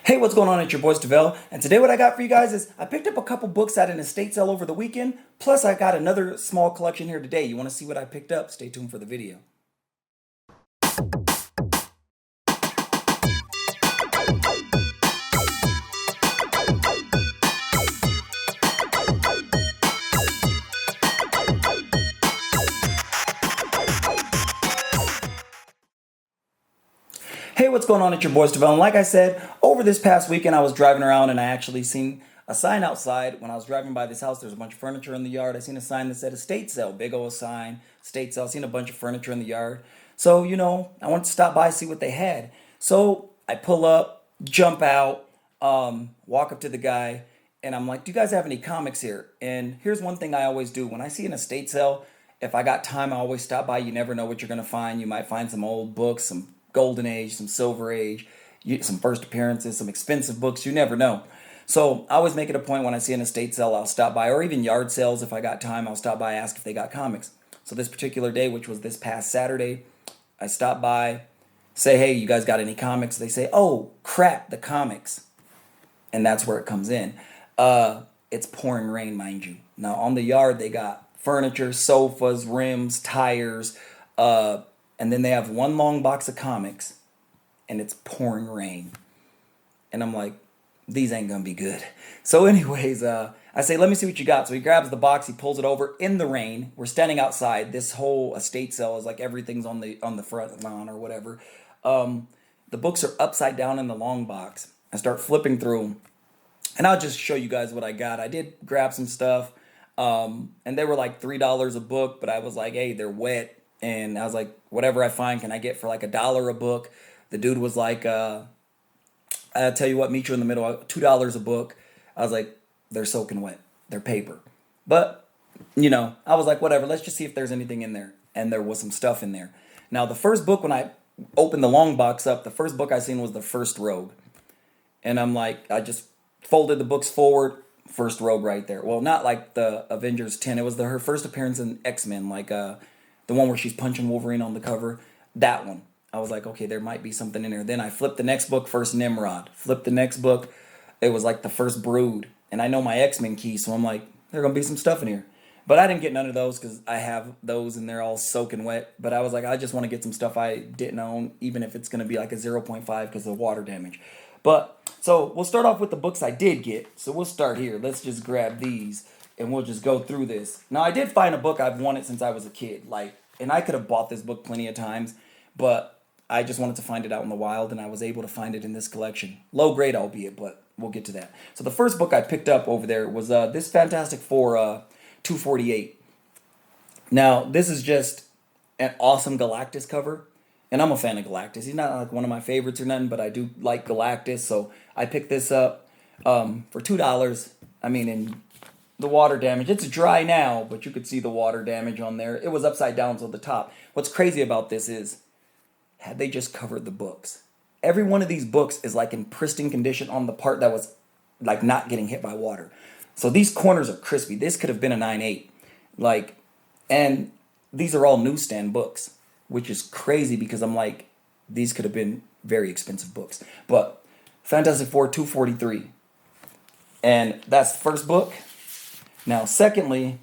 Hey, what's going on? It's your boy Stavel, and today what I got for you guys is I picked up a couple books at an estate sale over the weekend, plus I got another small collection here today. You want to see what I picked up? Stay tuned for the video. Hey, what's going on? It's your boy Stavel, and like I said, over this past weekend I was driving around and I actually seen a sign outside. When I was driving by this house, there's a bunch of furniture in the yard. I seen a sign that said estate sale, big old sign, estate sale. I seen a bunch of furniture in the yard. So, I wanted to stop by, see what they had. So I pull up, jump out, walk up to the guy, and I'm like, do you guys have any comics here? And here's one thing I always do. When I see an estate sale, if I got time, I always stop by. You never know what you're going to find. You might find some old books, some golden age, some silver age, some first appearances, some expensive books. You never know. So I always make it a point when I see an estate sale, I'll stop by, or even yard sales if I got time, I'll stop by, ask if they got comics. So this particular day, which was this past Saturday, I stopped by, say, hey, you guys got any comics? They say, oh, crap, the comics. And that's where it comes in. It's pouring rain, mind you. Now on the yard, they got furniture, sofas, rims, tires, and then they have one long box of comics, and it's pouring rain. And I'm like, these ain't gonna be good. So, anyways, I say, let me see what you got. So he grabs the box, he pulls it over in the rain. We're standing outside. This whole estate sale is like everything's on the front lawn or whatever. The books are upside down in the long box. I start flipping through them, and I'll just show you guys what I got. I did grab some stuff, and they were like $3 a book, but I was like, hey, they're wet. And I was like, whatever I find, can I get for like $1 a book? The dude was like, I'll tell you what, meet you in the middle, $2 a book. I was like, they're soaking wet. They're paper. But, I was like, whatever, let's just see if there's anything in there. And there was some stuff in there. Now, the first book, when I opened the long box up, the first book I seen was The First Rogue. And I'm like, I just folded the books forward, First Rogue right there. Well, not like the Avengers 10. It was her first appearance in X-Men, like the one where she's punching Wolverine on the cover. That one. I was like, okay, there might be something in there. Then I flipped the next book, First Nimrod. Flipped the next book. It was like the First Brood. And I know my X-Men key, so I'm like, there's going to be some stuff in here. But I didn't get none of those because I have those and they're all soaking wet. But I was like, I just want to get some stuff I didn't own, even if it's going to be like a zero point 0.5 because of water damage. But, so we'll start off with the books I did get. So we'll start here. Let's just grab these and we'll just go through this. Now, I did find a book I've wanted since I was a kid. And I could have bought this book plenty of times, but I just wanted to find it out in the wild, and I was able to find it in this collection. Low grade, albeit, but we'll get to that. So the first book I picked up over there was this Fantastic Four 248. Now, this is just an awesome Galactus cover, and I'm a fan of Galactus. He's not like one of my favorites or nothing, but I do like Galactus, so I picked this up for $2. I mean, in the water damage, it's dry now, but you could see the water damage on there. It was upside down to the top. What's crazy about this is, had they just covered the books, every one of these books is like in pristine condition on the part that was like not getting hit by water. So these corners are crispy. This could have been a 9.8. And these are all newsstand books, which is crazy because I'm like, these could have been very expensive books. But Fantastic Four 243. And that's the first book. Now, secondly,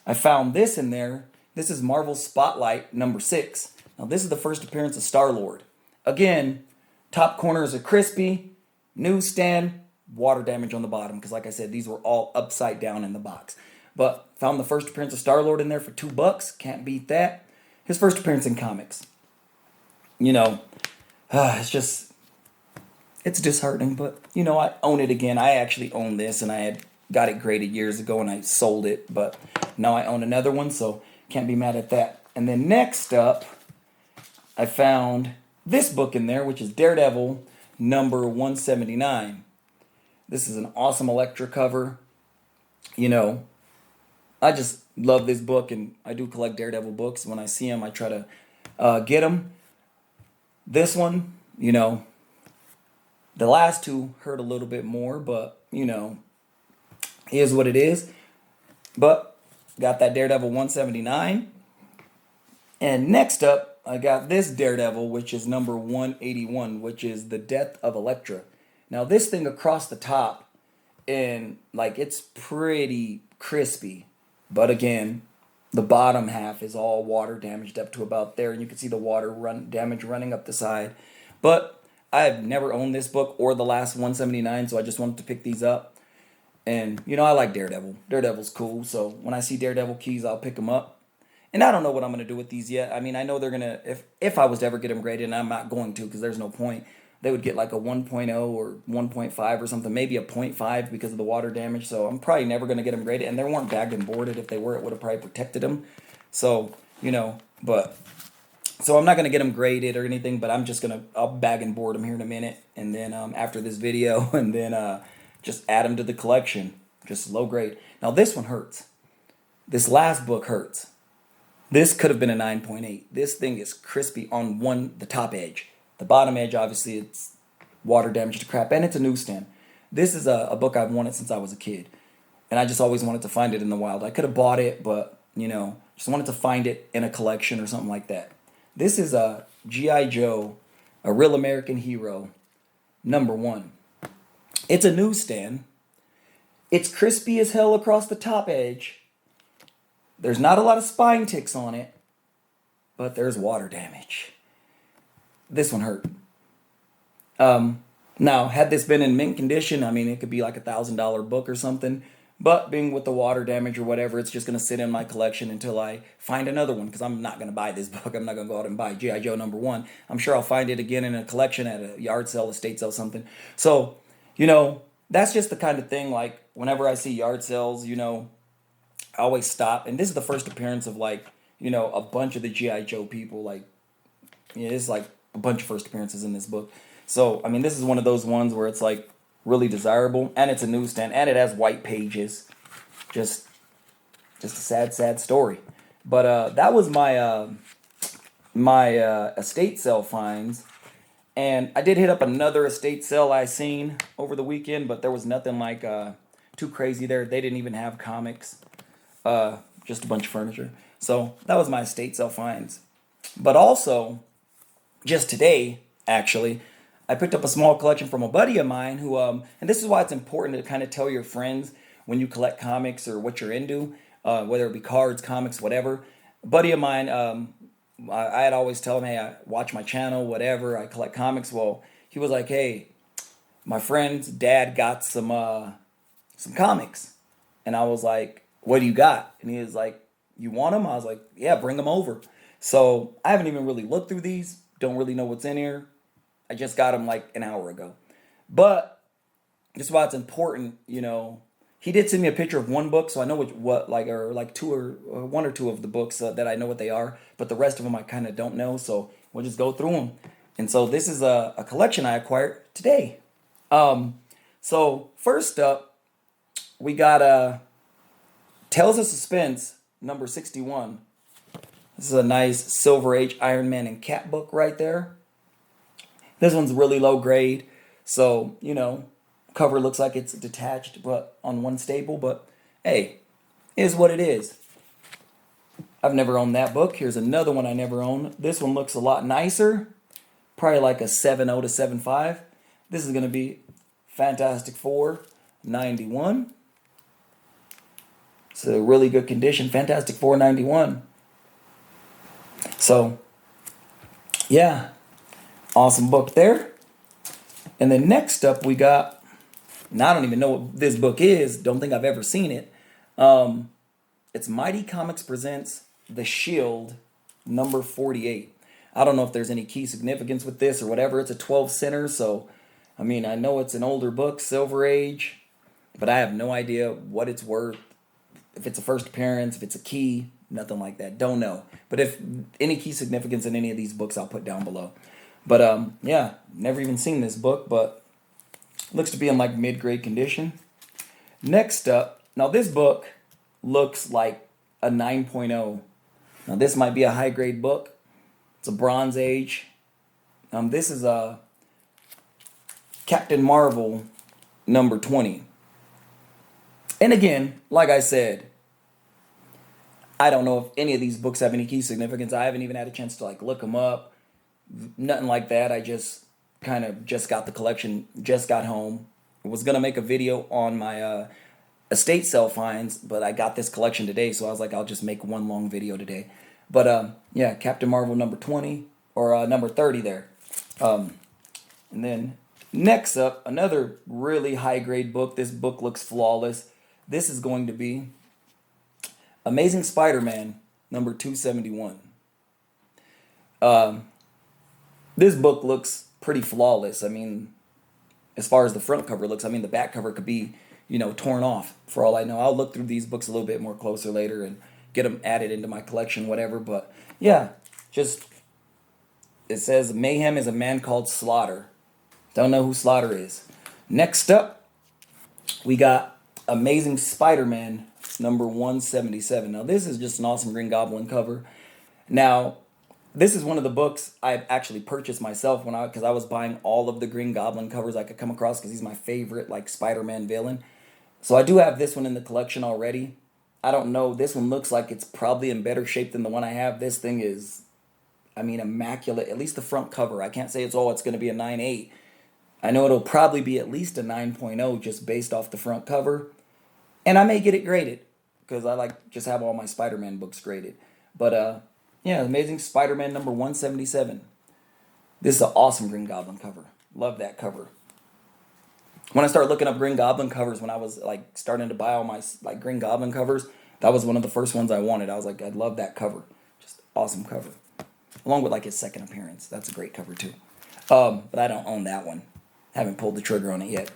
I found this in there. This is Marvel Spotlight number 6. Now, this is the first appearance of Star-Lord. Again, top corners are crispy, newsstand, water damage on the bottom. Because like I said, these were all upside down in the box. But found the first appearance of Star-Lord in there for $2. Can't beat that. His first appearance in comics. It's disheartening, but, I own it again. I actually own this, and I had got it graded years ago, and I sold it. But now I own another one, so can't be mad at that. And then next up, I found this book in there, which is Daredevil number 179. This is an awesome Elektra cover. I just love this book, and I do collect Daredevil books. When I see them, I try to get them. This one, the last two hurt a little bit more, but, is what it is. But got that Daredevil 179. And next up, I got this Daredevil, which is number 181, which is The Death of Elektra. Now this thing across the top, and like it's pretty crispy, but again, the bottom half is all water damaged up to about there, and you can see the water run damage running up the side. But I've never owned this book or the last 179, so I just wanted to pick these up. And I like Daredevil. Daredevil's cool, so when I see Daredevil keys, I'll pick them up. And I don't know what I'm gonna do with these yet. I mean, I know they're gonna, if I was to ever get them graded, and I'm not going to because there's no point. They would get like a 1.0 or 1.5 or something, maybe a point 0.5 because of the water damage. So I'm probably never gonna get them graded. And they weren't bagged and boarded. If they were, it would have probably protected them. So but so I'm not gonna get them graded or anything. But I'll bag and board them here in a minute, and then after this video, and then just add them to the collection. Just low grade. Now this one hurts. This last book hurts. This could have been a 9.8. This thing is crispy on the top edge. The bottom edge, obviously, it's water damage to crap, and it's a newsstand. This is a book I've wanted since I was a kid, and I just always wanted to find it in the wild. I could have bought it, but, just wanted to find it in a collection or something like that. This is a G.I. Joe, a Real American Hero, #1. It's a newsstand. It's crispy as hell across the top edge. There's not a lot of spine ticks on it, but there's water damage. This one hurt. Now, had this been in mint condition, I mean, it could be like $1,000 book or something. But being with the water damage or whatever, it's just going to sit in my collection until I find another one, because I'm not going to buy this book. I'm not going to go out and buy G.I. Joe #1. I'm sure I'll find it again in a collection at a yard sale, estate sale, something. So, that's just the kind of thing, like, whenever I see yard sales, I always stop. And this is the first appearance of, like, a bunch of the G.I. Joe people. Like, it's like a bunch of first appearances in this book. So, I mean, this is one of those ones where it's, like, really desirable. And it's a newsstand. And it has white pages. Just a sad, sad story. But that was my estate sale finds. And I did hit up another estate sale I seen over the weekend. But there was nothing, like, too crazy there. They didn't even have comics. Just a bunch of furniture. So that was my estate sale finds. But also, just today, actually, I picked up a small collection from a buddy of mine who, and this is why it's important to kind of tell your friends when you collect comics or what you're into, whether it be cards, comics, whatever. A buddy of mine, I had always tell him, hey, I watch my channel, whatever, I collect comics. Well, he was like, hey, my friend's dad got some comics. And I was like, what do you got? And he was like, you want them? I was like, yeah, bring them over. So I haven't even really looked through these. Don't really know what's in here. I just got them like an hour ago. But this is why it's important, He did send me a picture of one book, so I know one or two of the books that I know what they are. But the rest of them I kind of don't know, so we'll just go through them. And so this is a collection I acquired today. So first up, we got Tales of Suspense, #61. This is a nice Silver Age Iron Man and Cap book right there. This one's really low grade, so, cover looks like it's detached but on one staple, but hey, is what it is. I've never owned that book. Here's another one I never owned. This one looks a lot nicer, probably like a 7.0 to 7.5. This is going to be Fantastic Four, #91. It's a really good condition. Fantastic Four, #91. So, yeah, awesome book there. And then next up we got, now I don't even know what this book is. Don't think I've ever seen it. It's Mighty Comics Presents The Shield, #48. I don't know if there's any key significance with this or whatever. It's a 12 center, so, I mean, I know it's an older book, Silver Age, but I have no idea what it's worth. If it's a first appearance, if it's a key, nothing like that. Don't know. But if any key significance in any of these books, I'll put down below. But yeah, never even seen this book, but looks to be in like mid-grade condition. Next up, now this book looks like a 9.0. Now this might be a high-grade book. It's a Bronze Age. This is a Captain Marvel #20. And again, like I said, I don't know if any of these books have any key significance. I haven't even had a chance to like look them up. Nothing like that. I just kind of just got the collection, just got home. Was gonna make a video on my estate sale finds, but I got this collection today, so I was like, I'll just make one long video today. But yeah, Captain Marvel number 20 or number 30 there. And then next up, another really high grade book. This book looks flawless. This is going to be Amazing Spider-Man number 271. This book looks pretty flawless. I mean, as far as the front cover looks, I mean, the back cover could be, torn off for all I know. I'll look through these books a little bit more closer later and get them added into my collection, whatever. But yeah, just, it says Mayhem is a man called Slaughter. Don't know who Slaughter is. Next up, we got Amazing Spider-Man number 177. Now, this is just an awesome Green Goblin cover. Now, this is one of the books I actually purchased myself because I was buying all of the Green Goblin covers I could come across because he's my favorite like Spider-Man villain. So I do have this one in the collection already. I don't know. This one looks like it's probably in better shape than the one I have. This thing is, I mean, immaculate. At least the front cover. I can't say it's going to be a 9.8. I know it'll probably be at least a 9.0 just based off the front cover. And I may get it graded because I just have all my Spider-Man books graded. But yeah, Amazing Spider-Man number 177. This is an awesome Green Goblin cover. Love that cover. When I started looking up Green Goblin covers, when I was starting to buy all my Green Goblin covers, that was one of the first ones I wanted. I was like, I love that cover. Just awesome cover. Along with his second appearance. That's a great cover too. But I don't own that one. Haven't pulled the trigger on it yet.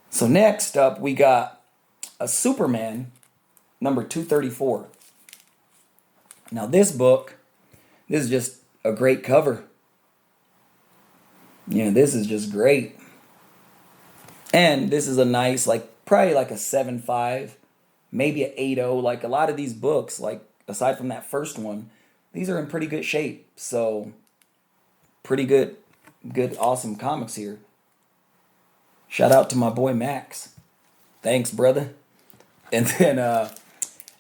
So next up, we got a Superman number 234. Now this book, this is just a great cover. Yeah, this is just great. And this is a nice, probably a 7.5, maybe a 8.0. Like a lot of these books, aside from that first one, these are in pretty good shape. So pretty good, awesome comics here. Shout out to my boy Max. Thanks, brother. And then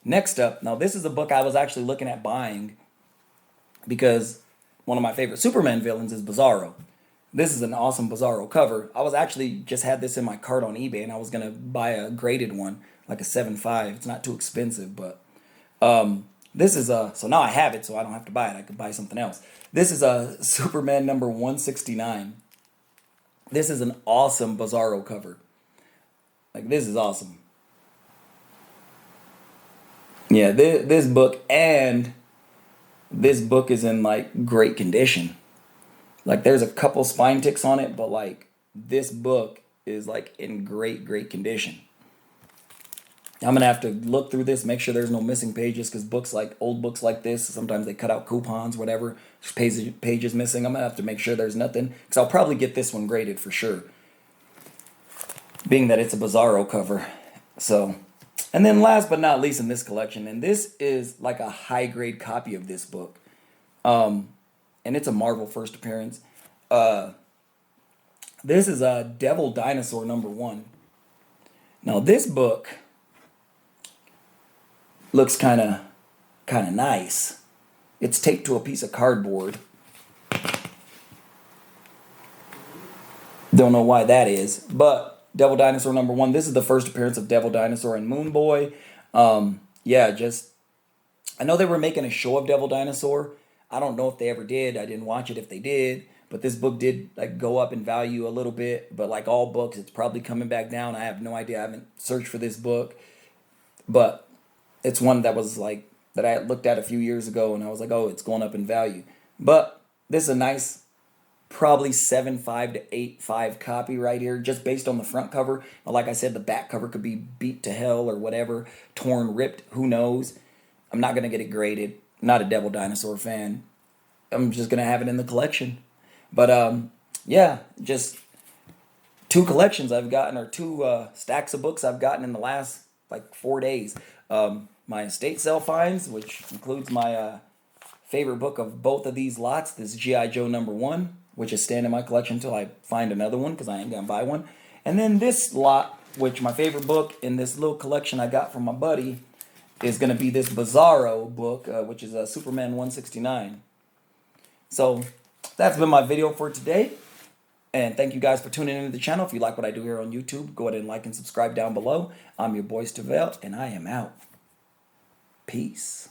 next up, now this is a book I was actually looking at buying because one of my favorite Superman villains is Bizarro. This is an awesome Bizarro cover. I was actually just had this in my cart on eBay and I was going to buy a graded one, like a 7.5. It's not too expensive, but this is so now I have it, so I don't have to buy it. I could buy something else. This is a Superman number 169. This is an awesome Bizarro cover. This is awesome. Yeah, this book is in great condition. There's a couple spine ticks on it, but this book is in great condition. I'm gonna have to look through this, make sure there's no missing pages, because old books like this, sometimes they cut out coupons, whatever, there's pages missing. I'm gonna have to make sure there's nothing, because I'll probably get this one graded for sure, being that it's a Bizarro cover. So, and then last but not least in this collection, and this is a high grade copy of this book, and it's a Marvel first appearance. This is a Devil Dinosaur number 1. Now this book looks kind of nice. It's taped to a piece of cardboard. Don't know why that is, but Devil Dinosaur number 1. This is the first appearance of Devil Dinosaur and Moon Boy. Yeah, I know they were making a show of Devil Dinosaur. I don't know if they ever did. I didn't watch it if they did. But this book did go up in value a little bit. But like all books, it's probably coming back down. I have no idea. I haven't searched for this book. But it's one that was that I looked at a few years ago. And I was like, oh, it's going up in value. But this is a nice, probably 7.5 to 8.5 copy right here. Just based on the front cover. But like I said, the back cover could be beat to hell or whatever. Torn, ripped, who knows. I'm not going to get it graded. Not a Devil Dinosaur fan. I'm just going to have it in the collection. But, yeah, just 2 collections I've gotten, or 2 stacks of books I've gotten in the last, 4 days. My estate sale finds, which includes my favorite book of both of these lots. This G.I. Joe number 1, which is staying in my collection until I find another one, because I ain't going to buy one. And then this lot, which my favorite book in this little collection I got from my buddy, is going to be this Bizarro book, which is Superman 169. So that's been my video for today. And thank you guys for tuning into the channel. If you like what I do here on YouTube, go ahead and like and subscribe down below. I'm your boy Stavell, and I am out. Peace.